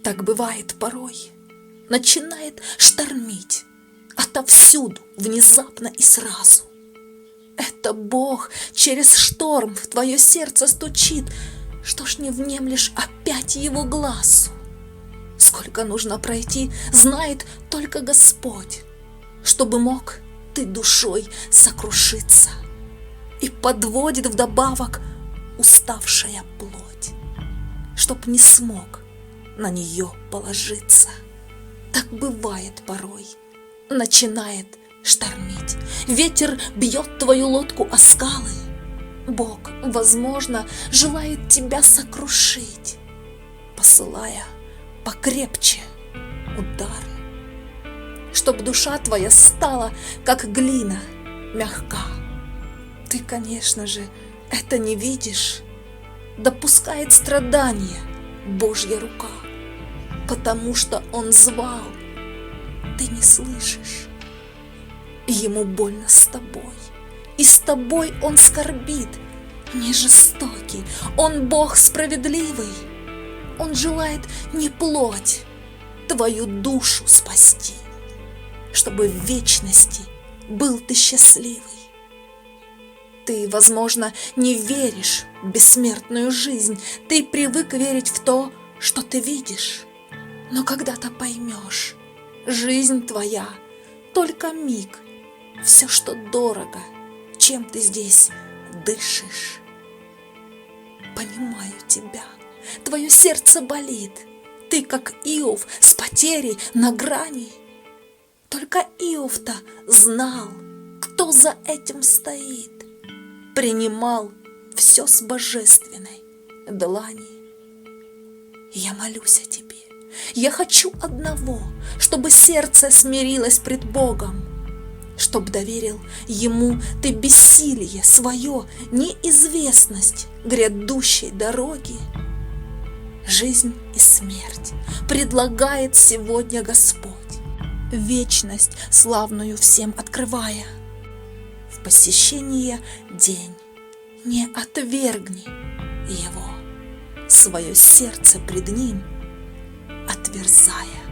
Так бывает порой. Начинает штормить отовсюду, внезапно и сразу. Это Бог через шторм в твое сердце стучит. Что ж не внемлешь опять его глазу? Сколько нужно пройти, знает только Господь, чтобы мог ты душой сокрушиться. И подводит вдобавок уставшая плоть, чтоб не смог на нее положиться. Так бывает порой. Начинает штормить, ветер бьет твою лодку о скалы. Бог, возможно, желает тебя сокрушить, посылая покрепче удары, чтоб душа твоя стала, как глина, мягка. Ты, конечно же, это не видишь. Допускает страдания Божья рука, потому что Он звал, ты не слышишь. Ему больно с тобой, и с тобой Он скорбит. Не жестокий, Он Бог справедливый. Он желает не плоть, твою душу спасти, чтобы в вечности был ты счастливый. Ты, возможно, не веришь в бессмертную жизнь. Ты привык верить в то, что ты видишь. Но когда-то поймешь, жизнь твоя только миг. Все, что дорого, чем ты здесь дышишь. Понимаю тебя, твое сердце болит. Ты, как Иов, с потерей на грани. Только Иов-то знал, кто за этим стоит. Принимал все с божественной длани. Я молюсь о тебе. Я хочу одного, чтобы сердце смирилось пред Богом, чтоб доверил Ему ты бессилие свое, неизвестность грядущей дороги. Жизнь и смерть предлагает сегодня Господь, вечность славную всем открывая. В посещение день не отвергни его, свое сердце пред Ним отверзая.